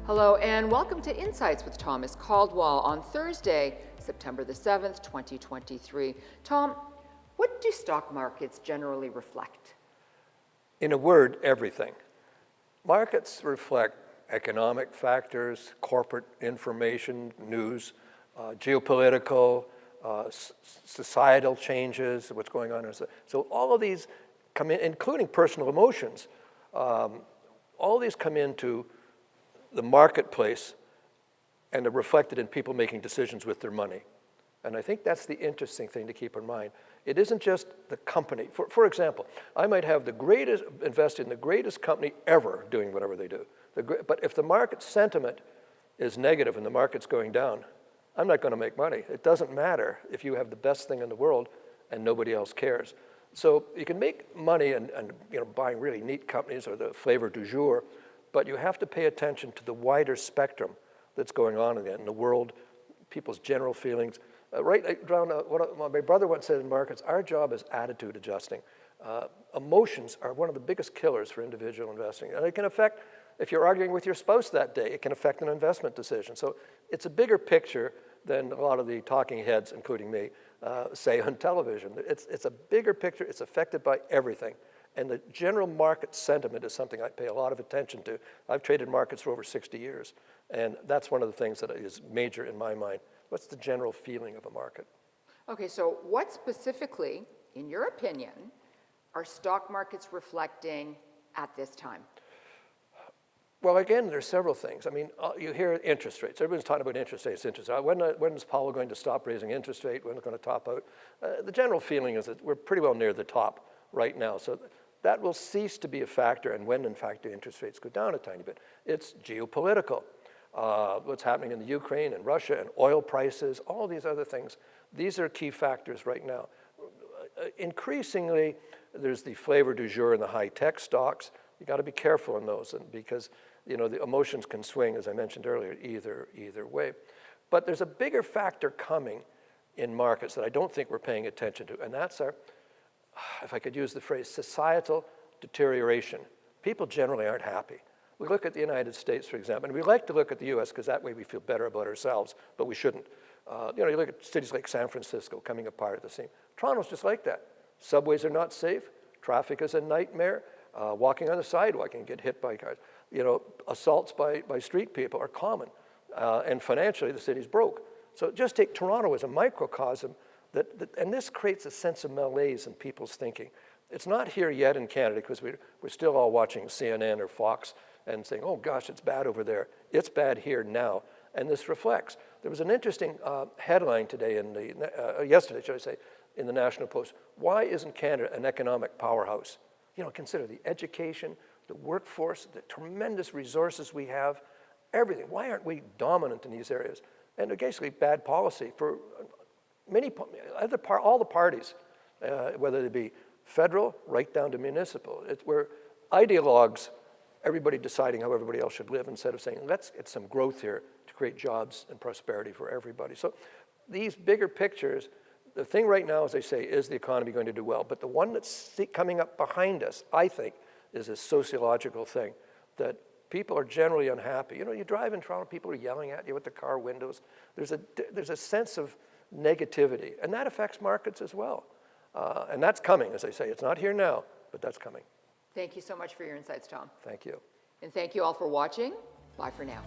Hello and welcome to Insights with Thomas Caldwell on Thursday, September the 7th, 2023. Tom, what do stock markets generally reflect? In a word, everything. Markets reflect economic factors, corporate information, news, geopolitical, societal changes, what's going on. So all of these come in, including personal emotions. All these come into the marketplace and are reflected in people making decisions with their money. And I think that's the interesting thing to keep in mind. It isn't just the company. For example, I might have invested in the greatest company ever doing whatever they do. But if the market sentiment is negative and the market's going down, I'm not going to make money. It doesn't matter if you have the best thing in the world and nobody else cares. So you can make money and buying really neat companies or the flavor du jour, but you have to pay attention to the wider spectrum that's going on in the world, people's general feelings. Right around what my brother once said in markets, our job is attitude adjusting. Emotions are one of the biggest killers for individual investing. And it can affect, if you're arguing with your spouse that day, it can affect an investment decision. So it's a bigger picture than a lot of the talking heads, including me, say on television. It's a bigger picture. It's affected by everything. And the general market sentiment is something I pay a lot of attention to. I've traded markets for over 60 years. And that's one of the things that is major in my mind. What's the general feeling of a market? Okay, so what specifically, in your opinion, are stock markets reflecting at this time? Well, again, there's several things. I mean, you hear interest rates. Everyone's talking about interest rates. When is Powell going to stop raising interest rate? When is it going to top out? The general feeling is that we're pretty well near the top right now. So that will cease to be a factor, and when, in fact, the interest rates go down a tiny bit. It's geopolitical. What's happening in the Ukraine and Russia and oil prices, all these other things. These are key factors right now. Increasingly, there's the flavor du jour in the high-tech stocks. You got to be careful in those, because the emotions can swing, as I mentioned earlier, either way. But there's a bigger factor coming in markets that I don't think we're paying attention to, and that's our, if I could use the phrase, societal deterioration. People generally aren't happy. We look at the United States, for example, and we like to look at the U.S. because that way we feel better about ourselves, but we shouldn't. You look at cities like San Francisco coming apart at the seams. Toronto's just like that. Subways are not safe. Traffic is a nightmare. Walking on the sidewalk and get hit by cars. Assaults by street people are common. And financially, the city's broke. So just take Toronto as a microcosm, and this creates a sense of malaise in people's thinking. It's not here yet in Canada because we're still all watching CNN or Fox and saying, oh gosh, it's bad over there. It's bad here now. And this reflects. There was an interesting headline today, yesterday, should I say, in the National Post. Why isn't Canada an economic powerhouse? Consider the education, the workforce, the tremendous resources we have, everything. Why aren't we dominant in these areas? And basically bad policy for all the parties, whether they be federal, right down to municipal. We're ideologues, everybody deciding how everybody else should live instead of saying, let's get some growth here to create jobs and prosperity for everybody. So these bigger pictures, the thing right now, as I say, is the economy going to do well? But the one that's coming up behind us, I think, is a sociological thing that people are generally unhappy. You drive in Toronto, people are yelling at you with the car windows. There's a sense of negativity, and that affects markets as well. And that's coming, as I say. It's not here now, but that's coming. Thank you so much for your insights, Tom. Thank you. And thank you all for watching. Bye for now.